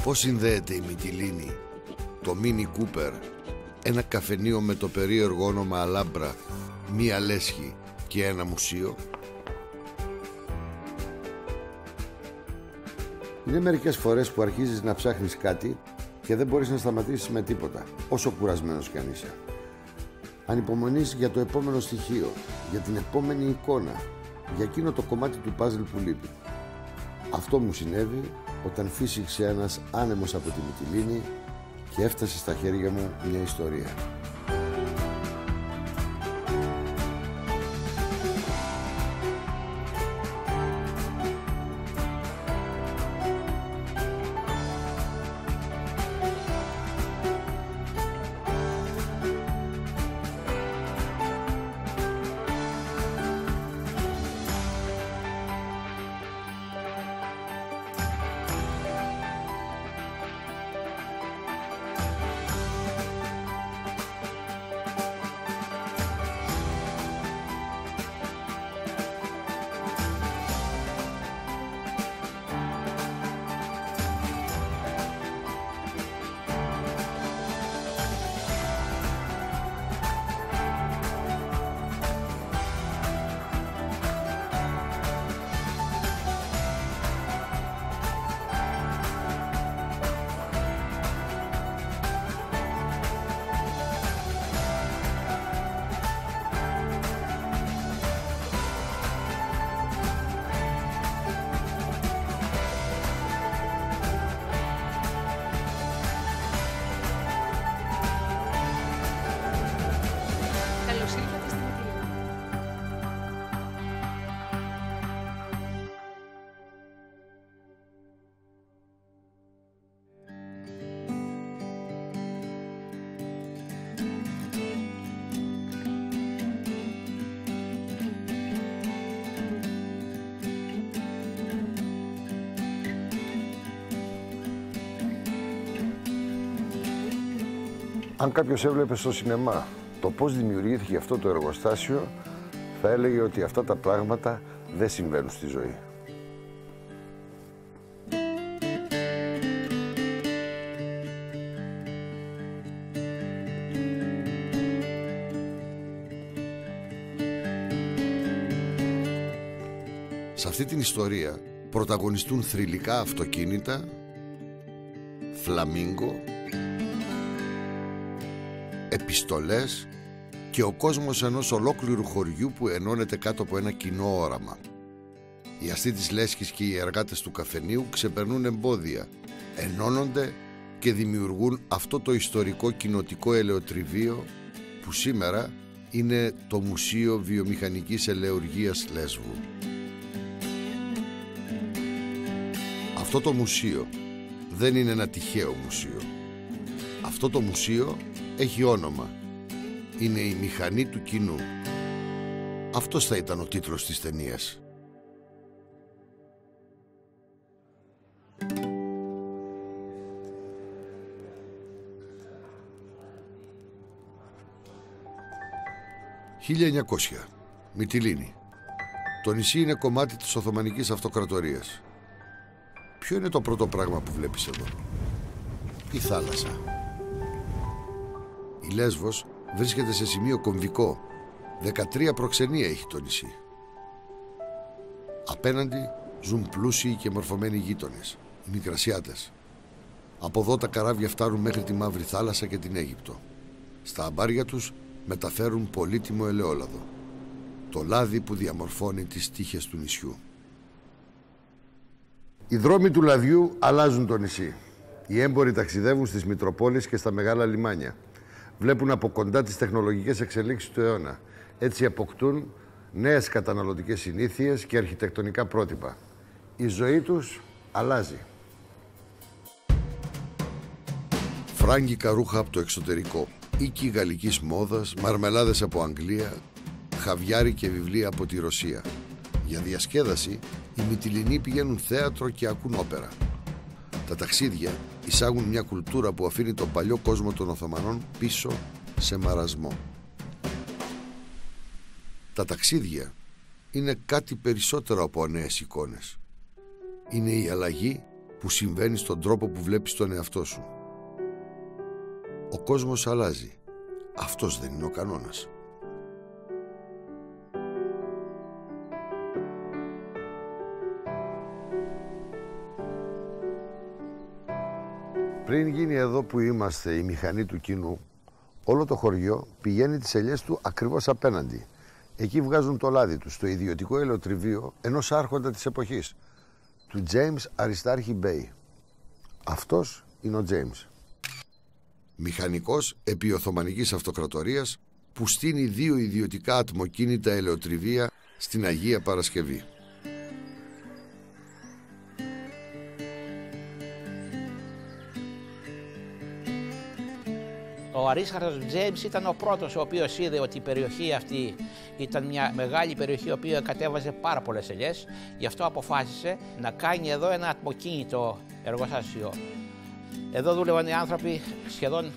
Πώς συνδέεται η Μυτιλήνη, το Μίνι Κούπερ, ένα καφενείο με το περίεργο όνομα Αλάμπρα, μία λέσχη και ένα μουσείο? Είναι μερικές φορές που αρχίζεις να ψάχνεις κάτι και δεν μπορείς να σταματήσεις με τίποτα, όσο κουρασμένος κι αν είσαι. Ανυπομονείς για το επόμενο στοιχείο, για την επόμενη εικόνα, για εκείνο το κομμάτι του παζλ που λείπει. Αυτό μου συνέβη όταν φύσηξε ένας άνεμος από τη Μυτιλήνη και έφτασε στα χέρια μου μια ιστορία. Αν κάποιος έβλεπε στο σινεμά το πώς δημιουργήθηκε αυτό το εργοστάσιο, θα έλεγε ότι αυτά τα πράγματα δεν συμβαίνουν στη ζωή. Σε αυτή την ιστορία πρωταγωνιστούν θρυλικά αυτοκίνητα, φλαμίγκο, επιστολές και ο κόσμος ενός ολόκληρου χωριού που ενώνεται κάτω από ένα κοινό όραμα. Οι αστεί της λέσχης και οι εργάτες του καφενείου ξεπερνούν εμπόδια, ενώνονται και δημιουργούν αυτό το ιστορικό κοινοτικό ελαιοτριβείο που σήμερα είναι το Μουσείο Βιομηχανικής Ελαιουργίας Λέσβου. Αυτό το μουσείο δεν είναι ένα τυχαίο μουσείο. Αυτό το μουσείο έχει όνομα. Είναι η μηχανή του κοινού. Αυτός θα ήταν ο τίτλος της ταινίας. «1900. Μυτιλήνη. Το νησί είναι κομμάτι της Οθωμανικής Αυτοκρατορίας. Ποιο είναι το πρώτο πράγμα που βλέπεις εδώ? Η θάλασσα. Η Λέσβος βρίσκεται σε σημείο κομβικό. 13 προξενία έχει το νησί. Απέναντι ζουν πλούσιοι και μορφωμένοι γείτονες, οι Μικρασιάτες. Από εδώ τα καράβια φτάνουν μέχρι τη Μαύρη Θάλασσα και την Αίγυπτο. Στα αμπάρια τους μεταφέρουν πολύτιμο ελαιόλαδο, το λάδι που διαμορφώνει τις τείχες του νησιού. Οι δρόμοι του λαδιού αλλάζουν το νησί. Οι έμποροι ταξιδεύουν στις Μητροπόλεις και στα μεγάλα λιμάνια. Βλέπουν από κοντά τις τεχνολογικές εξελίξεις του αιώνα. Έτσι αποκτούν νέες καταναλωτικές συνήθειες και αρχιτεκτονικά πρότυπα. Η ζωή τους αλλάζει. Φράγκικα ρούχα από το εξωτερικό, οίκοι γαλλικής μόδας, μαρμελάδες από Αγγλία, χαβιάρι και βιβλία από τη Ρωσία. Για διασκέδαση, οι Μυτιληνοί πηγαίνουν θέατρο και ακούν όπερα. Τα ταξίδια εισάγουν μια κουλτούρα που αφήνει τον παλιό κόσμο των Οθωμανών πίσω σε μαρασμό. Τα ταξίδια είναι κάτι περισσότερο από νέες εικόνες. Είναι η αλλαγή που συμβαίνει στον τρόπο που βλέπεις τον εαυτό σου. Ο κόσμος αλλάζει. Αυτός δεν είναι ο κανόνας. Πριν γίνει εδώ που είμαστε η μηχανή του κοινού, όλο το χωριό πηγαίνει τις ελιές του ακριβώς απέναντι. Εκεί βγάζουν το λάδι του στο ιδιωτικό ελαιοτριβείο ενός άρχοντα της εποχής, του James Αριστάρχη Μπέι. Αυτός είναι ο James. Μηχανικός επί Οθωμανικής Αυτοκρατορίας που στείνει 2 ιδιωτικά ατμοκίνητα ελαιοτριβεία στην Αγία Παρασκευή. Ο Αριστάρχος Τζέιμς ήταν ο πρώτος ο οποίος είδε ότι η περιοχή αυτή ήταν μια μεγάλη περιοχή η οποία κατέβαζε πάρα πολλές ελιές. Γι' αυτό αποφάσισε να κάνει εδώ ένα ατμοκίνητο εργοστάσιο. Εδώ δούλευαν οι άνθρωποι σχεδόν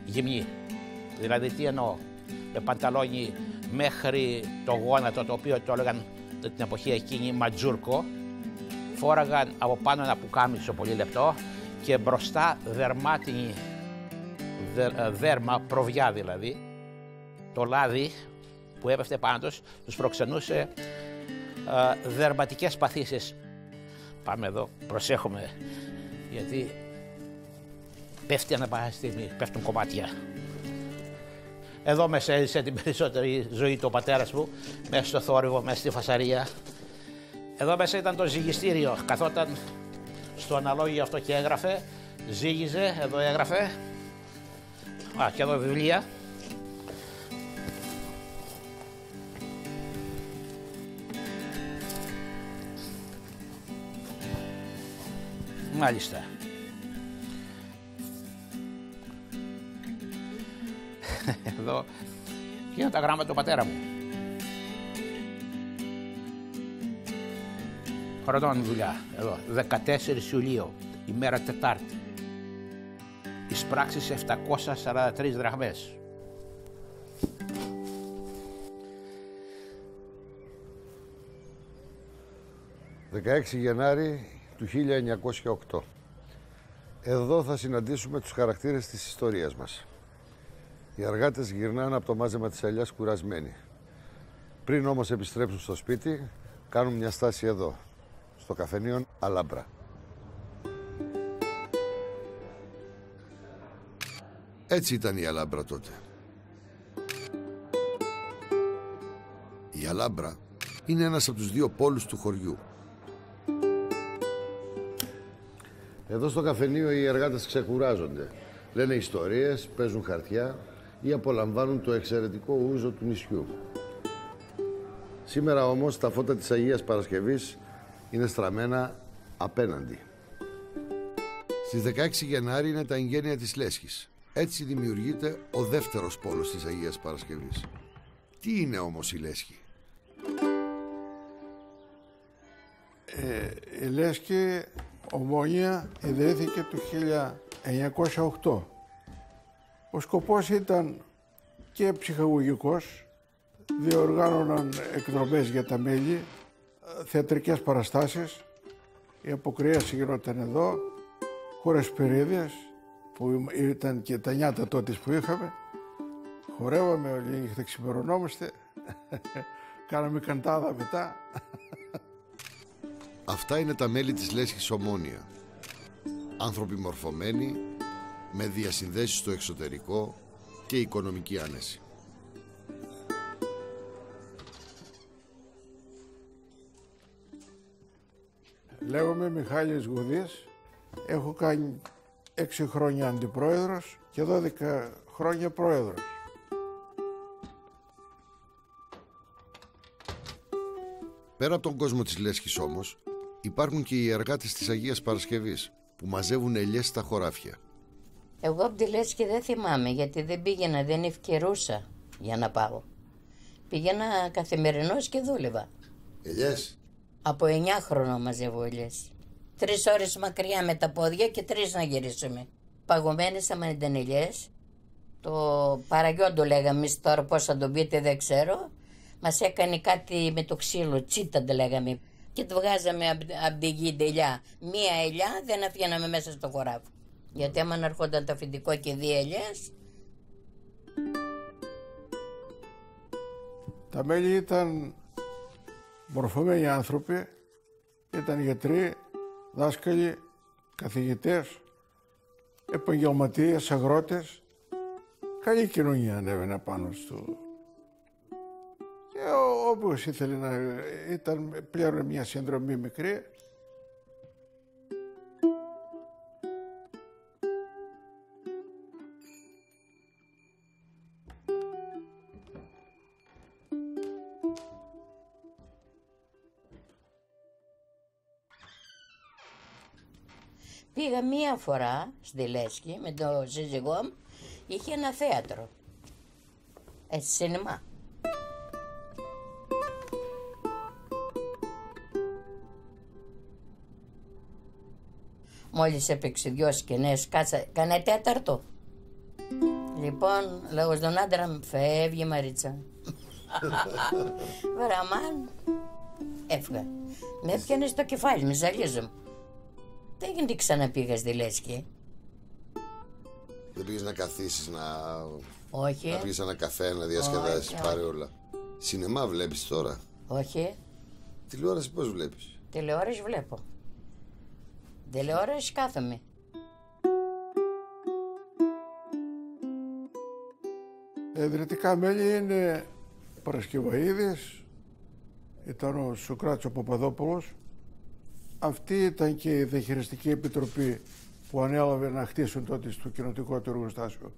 γυμνοί. Δηλαδή τι εννοώ, με πανταλόνι μέχρι το γόνατο, το οποίο το έλεγαν την εποχή εκείνη ματζούρκο. Φόραγαν από πάνω ένα πουκάμισο πολύ λεπτό και μπροστά δερμάτινη δέρμα, προβιά δηλαδή. Το λάδι που έπεφτε πάνω τους προξενούσε δερματικές παθήσεις. Πάμε εδώ, προσέχουμε, γιατί πέφτει ανά πάσα στιγμή, πέφτουν κομμάτια. Εδώ μέσα έζησε την περισσότερη ζωή του ο πατέρας μου, μέσα στο θόρυβο, μέσα στη φασαρία. Εδώ μέσα ήταν το ζυγιστήριο, καθόταν στο αναλόγιο αυτό και έγραφε, ζύγιζε, εδώ έγραφε. Και εδώ βιβλία. Μάλιστα. Εδώ είναι τα γράμματα του πατέρα μου. Χρονών δουλειά. Εδώ, 14 Ιουλίου, ημέρα Τετάρτη. Εισπράξεις 743 δραχμές. «16 Γενάρη του 1908. Εδώ θα συναντήσουμε τους χαρακτήρες της ιστορίας μας. Οι αργάτες γυρνάνε από το μάζεμα της ελιάς κουρασμένοι. Πριν όμως επιστρέψουν στο σπίτι, κάνουν μια στάση εδώ, στο καφενείο Αλάμπρα. Έτσι ήταν η Αλάμπρα τότε. Η Αλάμπρα είναι ένας από τους 2 πόλους του χωριού. Εδώ στο καφενείο οι εργάτες ξεκουράζονται. Λένε ιστορίες, παίζουν χαρτιά ή απολαμβάνουν το εξαιρετικό ούζο του νησιού. Σήμερα όμως τα φώτα της Αγίας Παρασκευής είναι στραμμένα απέναντι. Στις 16 Γενάρη είναι τα εγγένεια της Λέσχης. Έτσι δημιουργείται ο δεύτερος πόλος της Αγίας Παρασκευής. Τι είναι όμως η Λέσχη? Η Λέσχη Ομόνια ιδρύθηκε το 1908. Ο σκοπός ήταν και ψυχαγωγικός, διοργάνωναν εκδρομές για τα μέλη, θεατρικές παραστάσεις, η αποκρίαση γινόταν εδώ, χορεσπηρίδες, που ήταν και τα νιάτα τότε που είχαμε. Χορεύαμε, όλη νύχτα ξημερωνόμαστε, κάναμε καντάδα μετά. Αυτά είναι τα μέλη της Λέσχης Ομόνια. Άνθρωποι μορφωμένοι, με διασυνδέσεις στο εξωτερικό και οικονομική άνεση. Λέγομαι Μιχάλης Γουδής, έχω κάνει 6 χρόνια αντιπρόεδρος και 12 χρόνια πρόεδρος. Πέρα από τον κόσμο της Λέσχης όμως, υπάρχουν και οι εργάτες της Αγίας Παρασκευής που μαζεύουν ελιές στα χωράφια. Εγώ από τη Λέσχη δεν θυμάμαι, γιατί δεν πήγαινα, δεν ευκαιρούσα για να πάω. Πήγαινα καθημερινώς και δούλευα. Ελιές? Από 9 χρονών μαζεύω ελιές. 3 ώρες μακριά με τα πόδια και 3 να γυρίσουμε. Παγωμένες αμαντανελιές. Το παραγιόν το λέγαμε εμείς, τώρα πώς θα το πείτε δεν ξέρω. Μας έκανε κάτι με το ξύλο, τσίτα το λέγαμε. και τη βγάζαμε από τη γη τελιά. Μία ελιά δεν αφήναμε μέσα στο χωράφι. Γιατί άμα έρχονταν το αφεντικό και 2 ελιές. Τα μέλη ήταν μορφωμένοι άνθρωποι, ήταν γιατροί, δάσκαλοι, καθηγητές, επαγγελματίες, αγρότες. Καλή κοινωνία ανέβαινε πάνω στο... Και όποιος ήθελε να ήταν πλέον μια συνδρομή μικρή. Πήγα μία φορά στη Λέσχη με το σύζυγό μου, είχε ένα θέατρο, σινεμά. Μόλις έπαιξε 2 σκηνές, κάνε 4ο. Λοιπόν, λέω στον άντρα μου, φεύγει Μαρίτσα. Βραμάν, έφυγα. Με έπιανε στο κεφάλι, με ζαλίζομαι. Δεν γίνεται ξαναπήγα στη Λέσχη. Δεν πήγες να καθίσεις, Όχι. να πήγες ένα καφέ, να διασκεδάσεις, πάρε όλα. Σινεμά βλέπεις τώρα? Όχι. Τηλεόραση πώς βλέπεις? Τηλεόραση βλέπω. Τηλεόραση κάθομαι. Ιδρυτικά μέλη είναι Παρασκευαίδης, ήταν ο Σωκράτης ο Παπαδόπουλος. Αυτή ήταν και η διαχειριστική επιτροπή που ανέλαβε να χτίσουν τότε στο κοινοτικό του εργοστάσιο.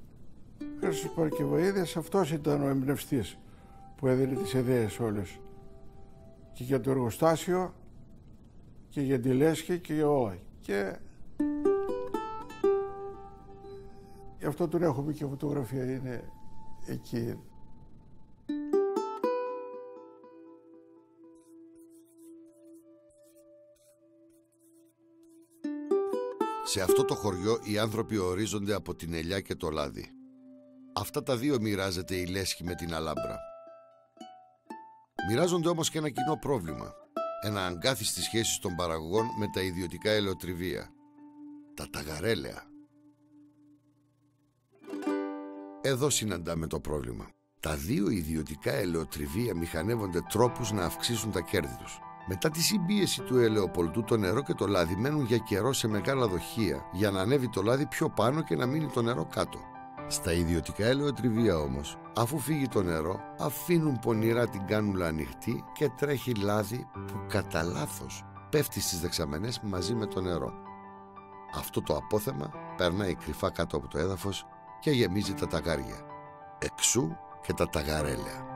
Χρήστος Παρασκευαίδης, αυτός ήταν ο εμπνευστής που έδινε τις ιδέες όλες. Και για το εργοστάσιο και για τη Λέσχη και για όλα. Και γι' αυτό τον έχουμε και φωτογραφία, είναι εκεί. Σε αυτό το χωριό οι άνθρωποι ορίζονται από την ελιά και το λάδι. Αυτά τα δύο μοιράζεται η Λέσχη με την Αλάμπρα. Μοιράζονται όμως και ένα κοινό πρόβλημα. Ένα αγκάθι στις σχέσεις των παραγωγών με τα ιδιωτικά ελαιοτριβεία. Τα ταγαρέλαια. Εδώ συναντάμε το πρόβλημα. Τα δύο ιδιωτικά ελαιοτριβεία μηχανεύονται τρόπους να αυξήσουν τα κέρδη τους. Μετά τη συμπίεση του ελαιοπολτού, το νερό και το λάδι μένουν για καιρό σε μεγάλα δοχεία για να ανέβει το λάδι πιο πάνω και να μείνει το νερό κάτω. Στα ιδιωτικά ελαιοτριβεία όμως, αφού φύγει το νερό, αφήνουν πονηρά την κάνουλα ανοιχτή και τρέχει λάδι που κατά λάθος πέφτει στις δεξαμενές μαζί με το νερό. Αυτό το απόθεμα περνάει κρυφά κάτω από το έδαφος και γεμίζει τα ταγάρια. Εξού και τα ταγαρέλαια.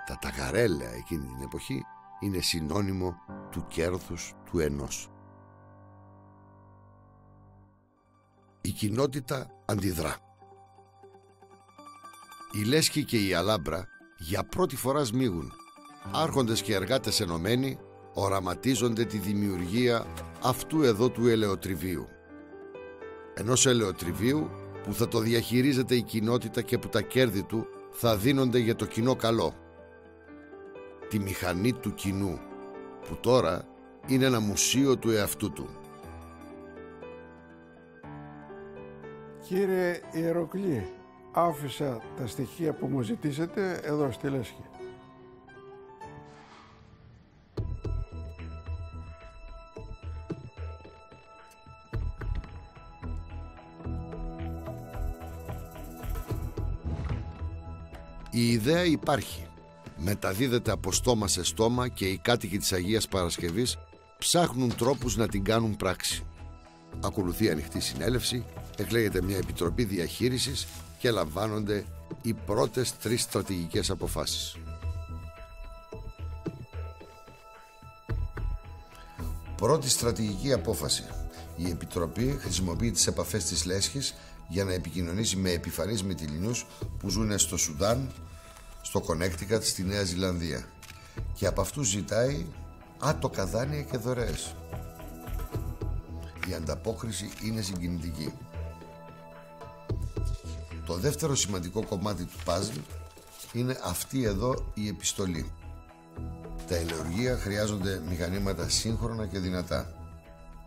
Τα ταγαρέλαια εκείνη την εποχή είναι συνώνυμο του κέρδους του ενός. Η κοινότητα αντιδρά. Η Λέσχη και η Αλάμπρα για πρώτη φορά σμίγουν. Άρχοντες και εργάτες ενωμένοι οραματίζονται τη δημιουργία αυτού εδώ του ελαιοτριβείου. Ενός ελαιοτριβείου που θα το διαχειρίζεται η κοινότητα και που τα κέρδη του θα δίνονται για το κοινό καλό. Τη μηχανή του κοινού, που τώρα είναι ένα μουσείο του εαυτού του. Κύριε Ιεροκλή, άφησα τα στοιχεία που μου ζητήσατε εδώ στη Λέσχη. Η ιδέα υπάρχει. Μεταδίδεται από στόμα σε στόμα και οι κάτοικοι της Αγίας Παρασκευής ψάχνουν τρόπους να την κάνουν πράξη. Ακολουθεί ανοιχτή συνέλευση, εκλέγεται μια επιτροπή διαχείρισης και λαμβάνονται οι πρώτες 3 στρατηγικές αποφάσεις. Πρώτη στρατηγική απόφαση. Η Επιτροπή χρησιμοποιεί τις επαφές της Λέσχης για να επικοινωνήσει με επιφανείς Μυτιληνούς που ζουν στο Σουδάν, στο Κονέκτικατ, στη Νέα Ζηλανδία, και από αυτούς ζητάει άτοκα δάνεια και δωρεές. Η ανταπόκριση είναι συγκινητική. Το δεύτερο σημαντικό κομμάτι του παζλ είναι αυτή εδώ η επιστολή. Τα ελεουργεία χρειάζονται μηχανήματα σύγχρονα και δυνατά.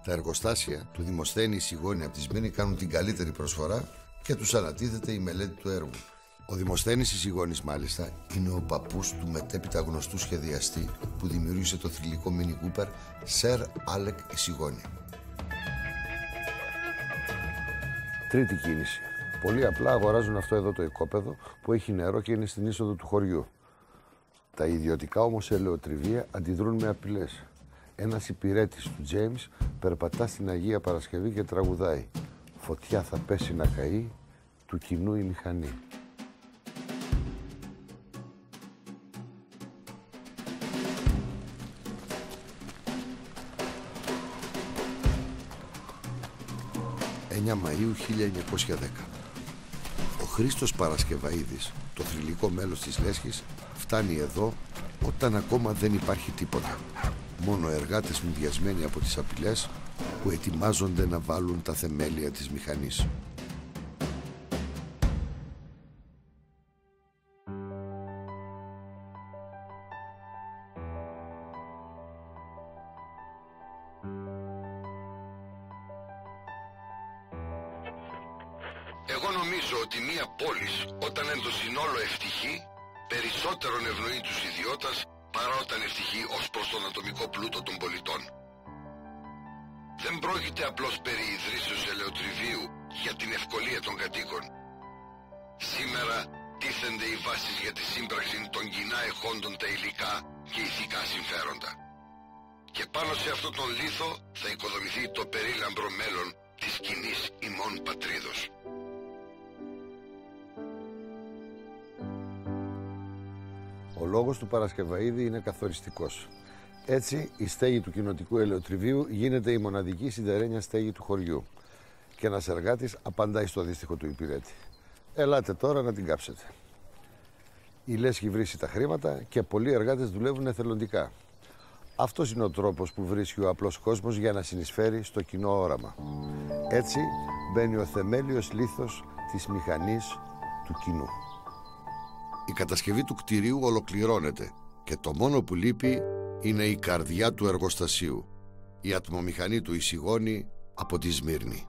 Τα εργοστάσια του Δημοσθένη Σιγώνη από τη Σμύρνη κάνουν την καλύτερη προσφορά και τους ανατίθεται η μελέτη του έργου. Ο Δημοσθένης Σιγώνης, μάλιστα, είναι ο παππούς του μετέπειτα γνωστού σχεδιαστή που δημιούργησε το θρυλικό Mini Cooper, Sir Alec Σιγώνη. Τρίτη κίνηση. Πολύ απλά αγοράζουν αυτό εδώ το οικόπεδο που έχει νερό και είναι στην είσοδο του χωριού. Τα ιδιωτικά όμως ελαιοτριβία αντιδρούν με απειλές. Ένας υπηρέτης του James περπατά στην Αγία Παρασκευή και τραγουδάει «Φωτιά θα πέσει να καεί, του κοινού η μηχανή». Μαΐου 1910. Ο Χρήστος Παρασκευαίδης, το θρυλικό μέλος της λέσχης, φτάνει εδώ όταν ακόμα δεν υπάρχει τίποτα. Μόνο εργάτες μουδιασμένοι από τις απειλές που ετοιμάζονται να βάλουν τα θεμέλια της μηχανής. Εγώ νομίζω ότι μία πόλης όταν εν το συνόλο ευτυχεί περισσότερον ευνοεί τους ιδιώτας παρά όταν ευτυχεί ως προς τον ατομικό πλούτο των πολιτών. Δεν πρόκειται απλώς περί ιδρύσεως ελαιοτριβίου για την ευκολία των κατοίκων. Σήμερα τίθενται οι βάσεις για τη σύμπραξη των κοινά εχόντων τα υλικά και ηθικά συμφέροντα. Και πάνω σε αυτόν τον λίθο θα οικοδομηθεί το περίλαμπρο μέλλον της κοινής ημών πατρίδος. Ο λόγος του Παρασκευαίδη είναι καθοριστικός. Έτσι, η στέγη του κοινοτικού ελαιοτριβίου γίνεται η μοναδική σιδερένια στέγη του χωριού. Και ένας εργάτης απαντάει στο δύστιχο του υπηρέτη. Ελάτε τώρα να την κάψετε. Η λέσχη βρίσκει τα χρήματα και πολλοί εργάτες δουλεύουν εθελοντικά. Αυτός είναι ο τρόπος που βρίσκει ο απλός κόσμος για να συνεισφέρει στο κοινό όραμα. Έτσι μπαίνει ο θεμέλιος λίθος της μηχανής του κοινού. Η κατασκευή του κτηρίου ολοκληρώνεται και το μόνο που λείπει είναι η καρδιά του εργοστασίου, η ατμομηχανή του Σιγώνη από τη Σμύρνη.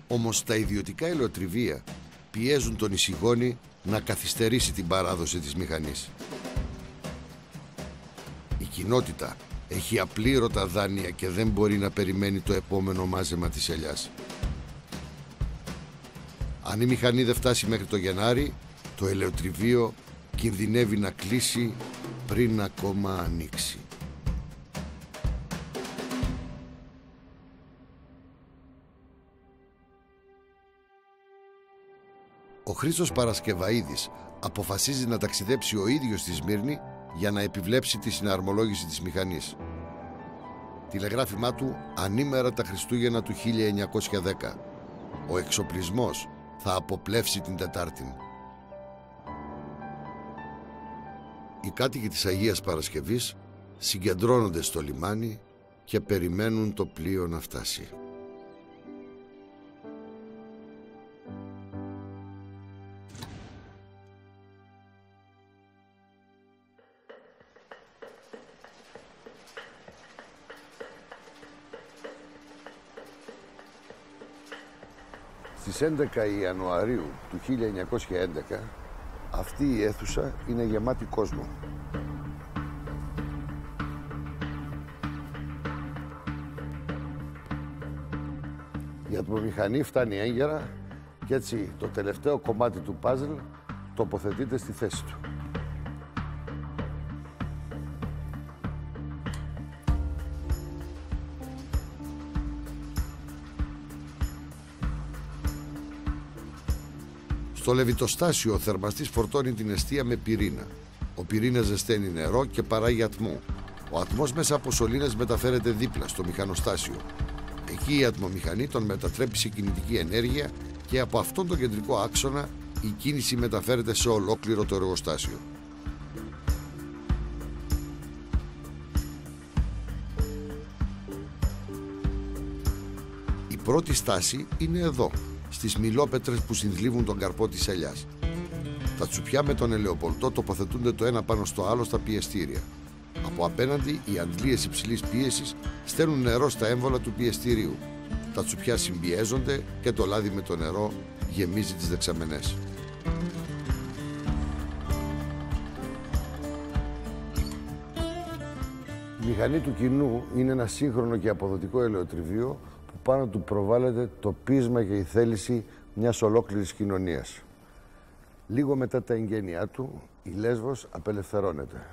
Όμως τα ιδιωτικά ελαιοτριβία πιέζουν τον Σιγώνη να καθυστερήσει την παράδοση της μηχανής. Η κοινότητα έχει απλήρωτα δάνεια και δεν μπορεί να περιμένει το επόμενο μάζεμα της ελιάς. Αν η μηχανή δεν φτάσει μέχρι το Γενάρη, το ελαιοτριβείο κινδυνεύει να κλείσει πριν ακόμα ανοίξει. Ο Χρήστος Παρασκευαίδης αποφασίζει να ταξιδέψει ο ίδιος στη Σμύρνη για να επιβλέψει τη συναρμολόγηση της μηχανής. Τηλεγράφημά του ανήμερα τα Χριστούγεννα του 1910. Ο εξοπλισμός θα αποπλεύσει την Τετάρτη. Οι κάτοικοι της Αγίας Παρασκευής συγκεντρώνονται στο λιμάνι και περιμένουν το πλοίο να φτάσει. Στις 11 Ιανουαρίου του 1911 αυτή η αίθουσα είναι γεμάτη κόσμο. Η ατμομηχανή φτάνει έγκαιρα και έτσι το τελευταίο κομμάτι του παζλ τοποθετείται στη θέση του. Στο λεβιτοστάσιο ο θερμαστής φορτώνει την εστία με πυρήνα. Ο πυρήνας ζεσταίνει νερό και παράγει ατμό. Ο ατμός μέσα από σωλήνες μεταφέρεται δίπλα στο μηχανοστάσιο. Εκεί η ατμομηχανή τον μετατρέπει σε κινητική ενέργεια και από αυτόν τον κεντρικό άξονα η κίνηση μεταφέρεται σε ολόκληρο το εργοστάσιο. πρώτη στάση είναι εδώ, στις μυλόπετρες που συνθλίβουν τον καρπό της ελιάς. Τα τσουπιά με τον ελαιοπολτό τοποθετούνται το ένα πάνω στο άλλο στα πιεστήρια. Από απέναντι, οι αντλίες υψηλής πίεσης στέλνουν νερό στα έμβολα του πιεστηρίου. Τα τσουπιά συμπιέζονται και το λάδι με το νερό γεμίζει τις δεξαμενές. Η μηχανή του κοινού είναι ένα σύγχρονο και αποδοτικό ελαιοτριβείο που πάνω του προβάλλεται το πείσμα και η θέληση μιας ολόκληρης κοινωνίας. Λίγο μετά τα εγγένειά του, η Λέσβος απελευθερώνεται.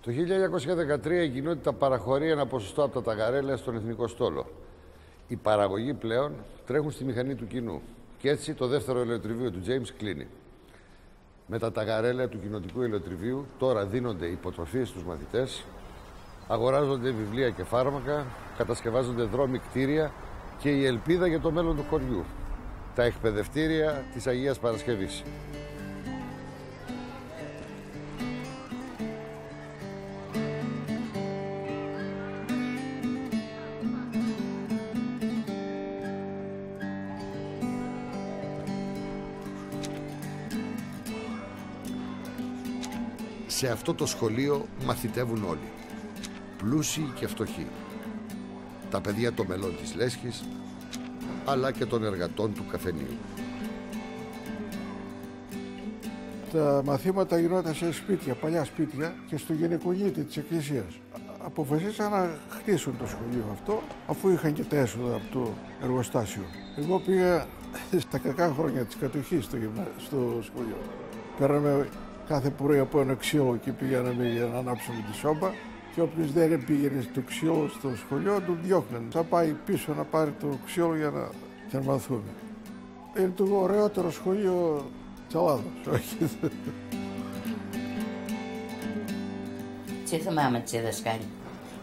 Το 1913 η κοινότητα παραχωρεί ένα ποσοστό από τα ταγαρέλαια στον Εθνικό Στόλο. Οι παραγωγοί πλέον τρέχουν στη μηχανή του κοινού και έτσι το δεύτερο ελαιοτριβείο του James κλείνει. Με τα ταγαρέλαια του κοινοτικού ελαιοτριβείου τώρα δίνονται υποτροφίες στους μαθητές, αγοράζονται βιβλία και φάρμακα, κατασκευάζονται δρόμοι, κτίρια και η ελπίδα για το μέλλον του χωριού, τα εκπαιδευτήρια της Αγίας Παρασκευής. Σε αυτό το σχολείο μαθητεύουν όλοι, πλούσιοι και φτωχοί. Τα παιδιά των μελών της λέσχης, αλλά και των εργατών του καφενείου. Τα μαθήματα γινόταν σε σπίτια, παλιά σπίτια και στο γυναικογείτη της εκκλησίας. Αποφασίσαν να χτίσουν το σχολείο αυτό, αφού είχαν και τα έσοδα από το εργοστάσιο. Εγώ πήγα στα κακά χρόνια της κατοχής στο σχολείο. Πέραμε κάθε πρωί από ένα ξύλο και πήγαμε για να ανάψουμε τη σόμπα και όποιος δεν πήγαινε στο ξύλο στο σχολείο τον διώχναν. Θα πάει πίσω να πάρει το ξύλο για να θερμανθούμε. Είναι το ωραιότερο σχολείο της Ελλάδος. Τι θυμάμαι τις δασκάλια.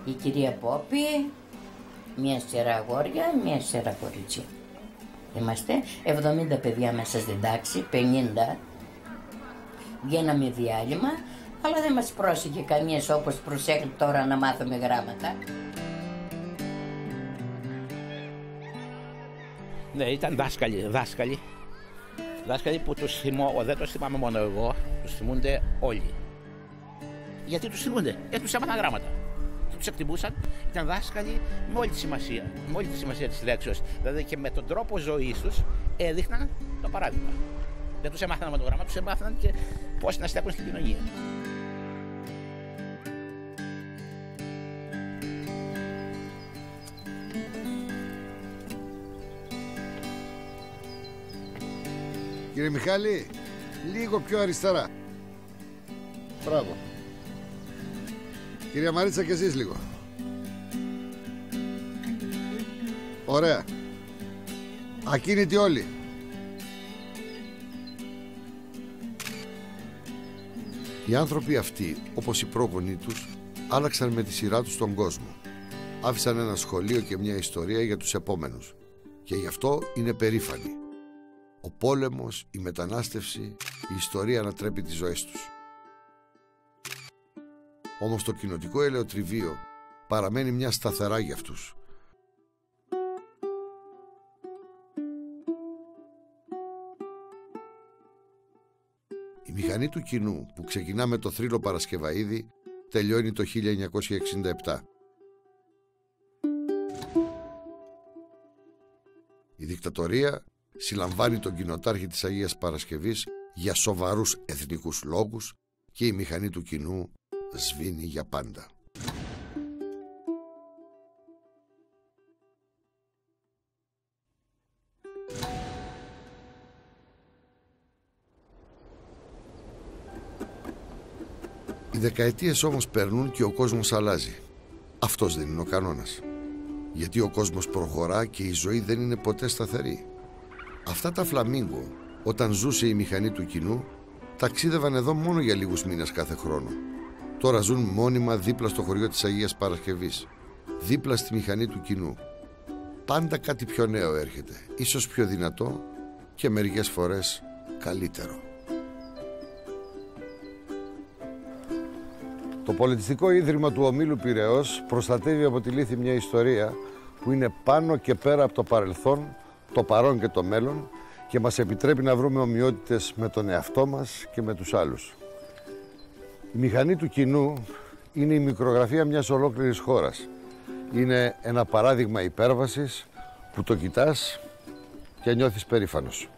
Η κυρία Πόπη, μια σειρά αγόρια, μια σειρά κορίτσια. Είμαστε 70 παιδιά μέσα στην τάξη, 50. Βγαίναμε διάλειμμα, αλλά δεν μας πρόσεχε κανείς όπως προσέχει τώρα να μάθουμε γράμματα. Ναι, ήταν δάσκαλοι που δεν τους θυμάμαι μόνο εγώ, τους θυμούνται όλοι. Γιατί τους θυμούνται, γιατί τους έμαθαν γράμματα. Τους εκτιμούσαν, ήταν δάσκαλοι με όλη τη σημασία της λέξεως. Δηλαδή και με τον τρόπο ζωής τους έδειχναν το παράδειγμα. Δεν τους έμαθαν με το γράμμα, τους έμαθαν και πώς να στέκουν στην κοινωνία. Κύριε Μιχάλη, λίγο πιο αριστερά. Μπράβο. Κυρία Μαρίτσα και εσείς λίγο. Ωραία. Ακίνητοι όλοι. Οι άνθρωποι αυτοί, όπως οι πρόγονοί τους, άλλαξαν με τη σειρά τους τον κόσμο. Άφησαν ένα σχολείο και μια ιστορία για τους επόμενους. Και γι' αυτό είναι περήφανοι. Ο πόλεμος, η μετανάστευση, η ιστορία ανατρέπει τις ζωές τους. Όμως το κοινοτικό ελαιοτριβείο παραμένει μια σταθερά για αυτούς. Η μηχανή του κοινού που ξεκινά με το θρύλο Παρασκευαΐδη τελειώνει το 1967. Η δικτατορία συλλαμβάνει τον κοινοτάρχη της Αγίας Παρασκευής για σοβαρούς εθνικούς λόγους και η μηχανή του κοινού σβήνει για πάντα. Οι δεκαετίες όμως περνούν και ο κόσμος αλλάζει. Αυτός δεν είναι ο κανόνας. Γιατί ο κόσμος προχωρά και η ζωή δεν είναι ποτέ σταθερή. Αυτά τα φλαμίγκο, όταν ζούσε η μηχανή του κοινού, ταξίδευαν εδώ μόνο για λίγους μήνες κάθε χρόνο. Τώρα ζουν μόνιμα δίπλα στο χωριό της Αγίας Παρασκευής, δίπλα στη μηχανή του κοινού. Πάντα κάτι πιο νέο έρχεται, ίσως πιο δυνατό και μερικές φορές καλύτερο. Το Πολιτιστικό Ίδρυμα του Ομίλου Πειραιώς προστατεύει από τη λύθη μια ιστορία που είναι πάνω και πέρα από το παρελθόν, το παρόν και το μέλλον και μας επιτρέπει να βρούμε ομοιότητες με τον εαυτό μας και με τους άλλους. Η μηχανή του κοινού είναι η μικρογραφία μιας ολόκληρης χώρας. Είναι ένα παράδειγμα υπέρβασης που το κοιτάς και νιώθεις περήφανος.